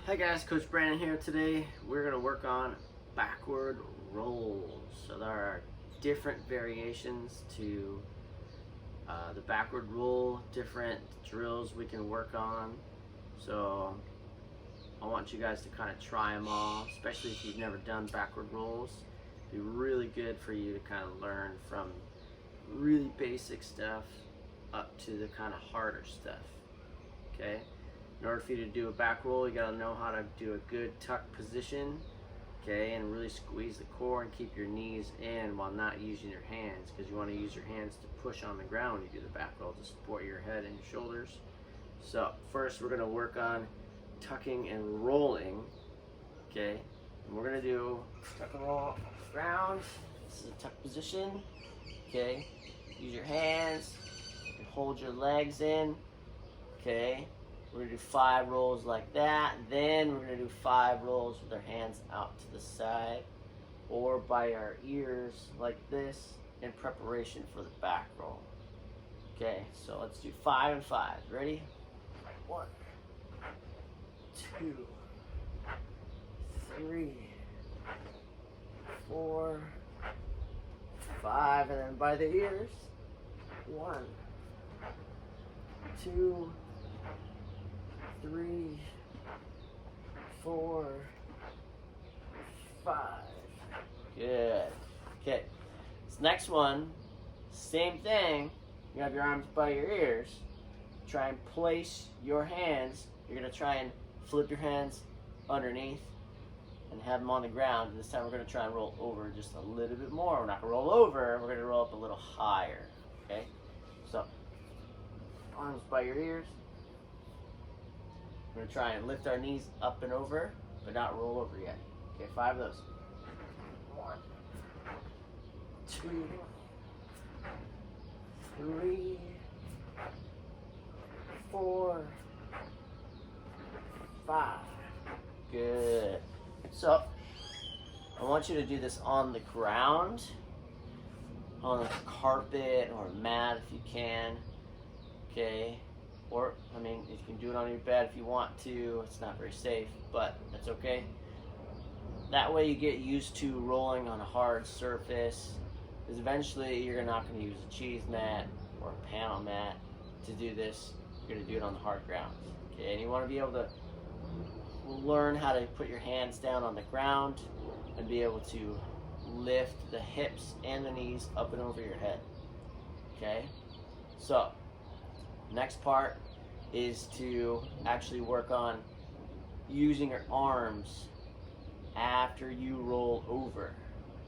Hi guys, Coach Brandon here. Today we're going to work on backward rolls. So there are different variations to the backward roll, different drills we can work on. So I want you guys to kind of try them all, especially if you've never done backward rolls. It'd be really good for you to kind of learn from really basic stuff up to the kind of harder stuff. Okay? In order for you to do a back roll, you gotta know how to do a good tuck position, okay, and really squeeze the core and keep your knees in while not using your hands, because you want to use your hands to push on the ground when you do the back roll to support your head and your shoulders. So first we're gonna work on tucking and rolling, okay, and we're gonna do tuck and roll off the ground. This is a tuck position, okay. Use your hands, you can hold your legs in, okay. We're gonna do 5 rolls like that. Then we're gonna do 5 rolls with our hands out to the side or by our ears like this in preparation for the back roll. Okay, so let's do 5 and 5. Ready? 1, 2, 3, 4, 5, and then by the ears. 1, 2, 3, 4, 5. Good. Okay. This next one, same thing. You have your arms by your ears. Try and place your hands. You're going to try and flip your hands underneath and have them on the ground. And this time we're going to try and roll over just a little bit more. We're not going to roll over. We're going to roll up a little higher. Okay? So, arms by your ears. We're going to try and lift our knees up and over, but not roll over yet. Okay, 5 of those. 1, 2, 3, 4, 5. Good. So, I want you to do this on the ground, on a carpet or a mat if you can. Okay. Or, I mean, you can do it on your bed if you want to. It's not very safe, but that's okay. That way you get used to rolling on a hard surface, because eventually you're not going to use a cheese mat or a panel mat to do this. You're going to do it on the hard ground. Okay, and you want to be able to learn how to put your hands down on the ground and be able to lift the hips and the knees up and over your head. Okay, so next part is to actually work on using your arms after you roll over,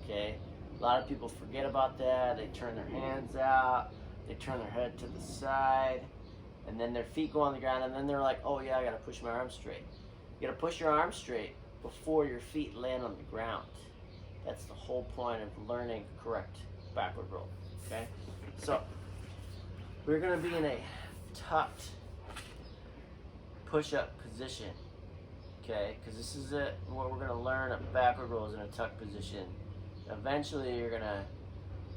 okay? A lot of people forget about that. They turn their hands out, they turn their head to the side, and then their feet go on the ground, and then they're like, oh yeah, I gotta push my arms straight. You gotta push your arms straight before your feet land on the ground. That's the whole point of learning correct backward roll, okay? So, we're gonna be in a tucked push-up position, okay, because this is what we're going to learn a backward roll is in a tucked position. Eventually you're going to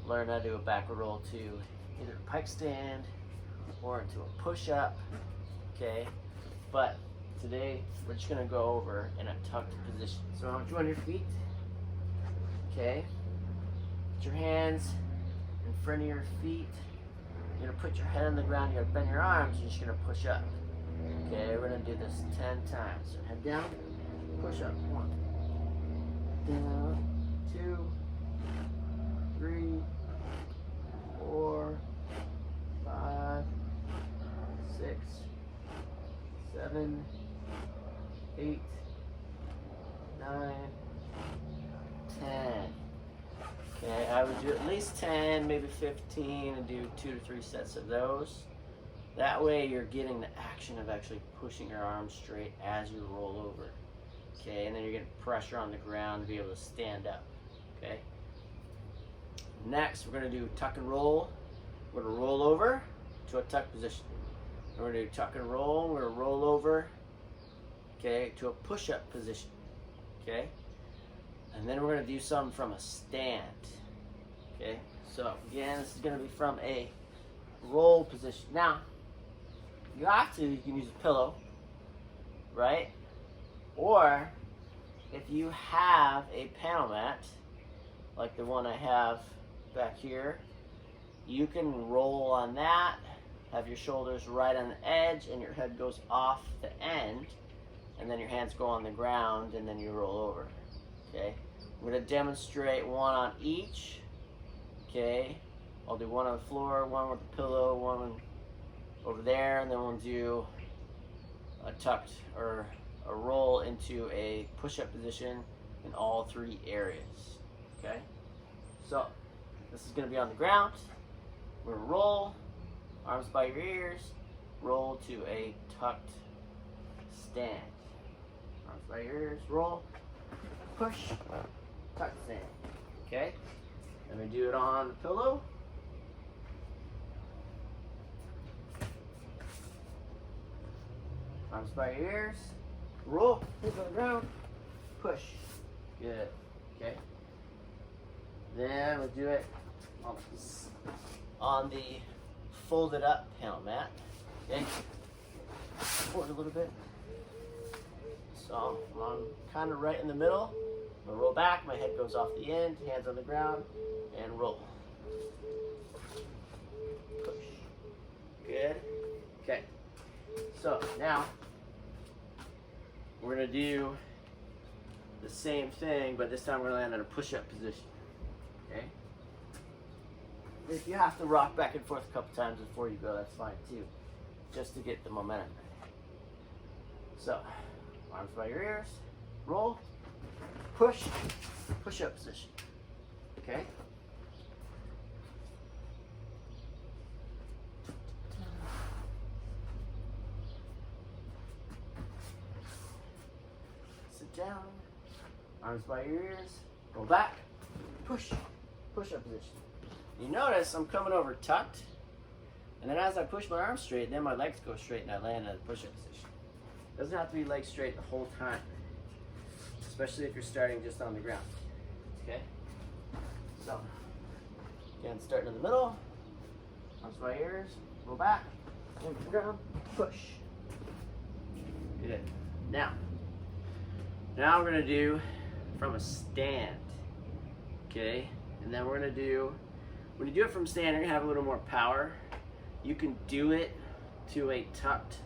learn how to do a backward roll to either a pike stand or into a push-up, okay, but today we're just going to go over in a tucked position. So I want you on your feet, okay, put your hands in front of your feet. You're going to put your head on the ground, you're going to bend your arms, you're just going to push up. Okay, we're going to do this 10 times. So head down, push up. 1, down, 2, 3, 4, 5, 6, 7, 8, 9, 10. Okay, I would do at least 10, maybe 15, and do 2 to 3 sets of those. That way you're getting the action of actually pushing your arms straight as you roll over. Okay, and then you're getting pressure on the ground to be able to stand up. Okay. Next, we're going to do tuck and roll. We're going to roll over to a tuck position. And we're going to do tuck and roll. We're going to roll over, okay, to a push-up position. Okay. And then we're going to do something from a stand. Okay, so again, this is going to be from a roll position. Now, you have to, you can use a pillow, right? Or if you have a panel mat, like the one I have back here, you can roll on that, have your shoulders right on the edge, and your head goes off the end, and then your hands go on the ground, and then you roll over. Okay, I'm going to demonstrate one on each. Okay, I'll do one on the floor, one with the pillow, one over there, and then we'll do a tucked or a roll into a push-up position in all three areas. Okay, so this is going to be on the ground. We're going to roll, arms by your ears, roll to a tucked stand. Arms by your ears, roll, push, tucked stand. Okay, then we do it on the pillow. Arms by your ears, roll, hit on the ground, push. Good. Okay. Then we'll do it on the folded up panel mat. Okay. Forward a little bit. So I'm kind of right in the middle. I'm gonna roll back, my head goes off the end, hands on the ground, and roll. Push. Good. Okay. So now we're gonna do the same thing, but this time we're gonna land in a push-up position. Okay. If you have to rock back and forth a couple times before you go, that's fine too, just to get the momentum. So, arms by your ears, roll, push, push-up position. Okay. Sit down, arms by your ears, roll back, push, push-up position. You notice I'm coming over tucked, and then as I push my arms straight, then my legs go straight and I land in a push-up position. Doesn't have to be legs straight the whole time, especially if you're starting just on the ground. Okay? So, again, starting in the middle, arms by ears, roll back, into the ground, push. Good. Now we're gonna do from a stand. Okay? And then we're gonna do, when you do it from stand, you're gonna have a little more power. You can do it to a tucked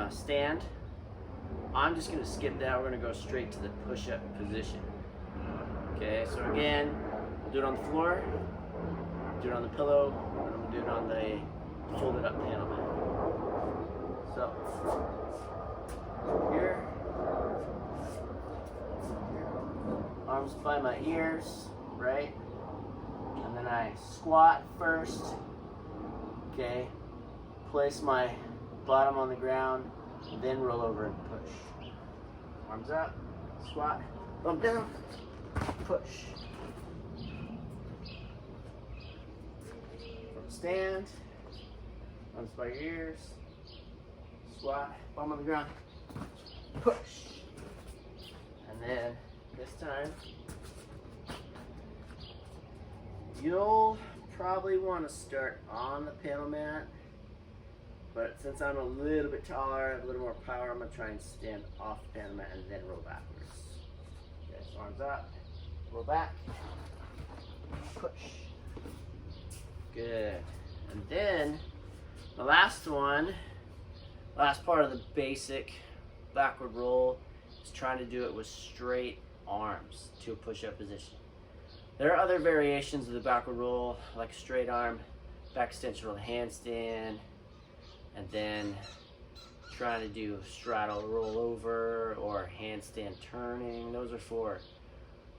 stand. I'm just gonna skip that. We're gonna go straight to the push-up position. Okay, so again, we'll do it on the floor, do it on the pillow, and we'll do it on the folded up panel mat. So, here, arms by my ears, right? And then I squat first, okay? Place my bottom on the ground, then roll over and push. Arms up, squat, bump down, push. From stand, arms by your ears, squat, bum on the ground, push. And then this time, you'll probably want to start on the panel mat, but since I'm a little bit taller, I have a little more power, I'm going to try and stand off the panel mat and then roll backwards. Okay, so arms up, roll back, push. Good. And then the last one, last part of the basic backward roll is trying to do it with straight arms to a push-up position. There are other variations of the backward roll, like straight arm, back extension roll, handstand, and then trying to do straddle roll over or handstand turning. Those are for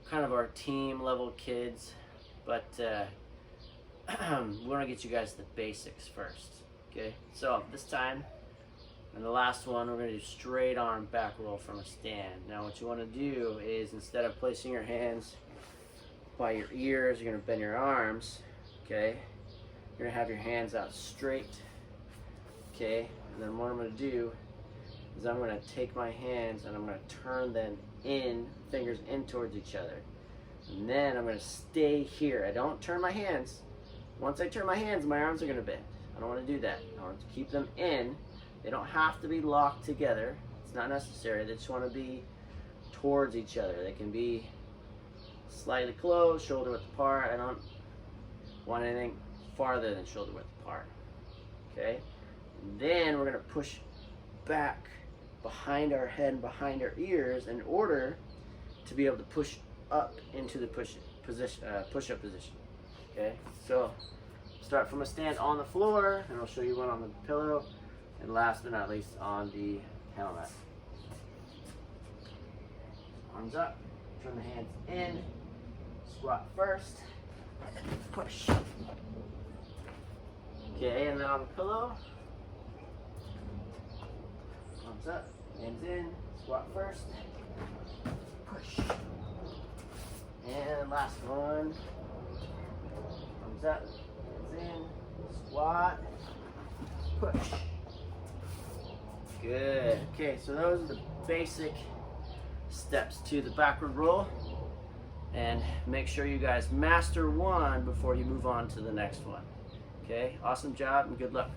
kind of our team level kids, but we want to get you guys the basics first. Okay, so this time, and the last one, we're going to do straight arm back roll from a stand. Now what you want to do is, instead of placing your hands by your ears, you're going to bend your arms, okay? You're going to have your hands out straight, okay? And then what I'm going to do is I'm going to take my hands and I'm going to turn them in, fingers in towards each other. And then I'm going to stay here. I don't turn my hands. Once I turn my hands, my arms are going to bend. I don't want to do that. I want to keep them in. They don't have to be locked together. It's not necessary. They just want to be towards each other. They can be slightly close, shoulder width apart. I don't want anything farther than shoulder width apart. Okay? And then we're going to push back behind our head and behind our ears in order to be able to push up into the push-up position. Okay? So start from a stand on the floor, and I'll show you one on the pillow, and last but not least on the helmet. Arms up, turn the hands in, squat first, push. Okay, and then on the pillow, arms up, hands in, squat first, push. And last one, arms up, hands in, squat, push. Good. Okay, so those are the basic steps to the backward roll, and make sure you guys master one before you move on to the next one. Okay, awesome job and good luck.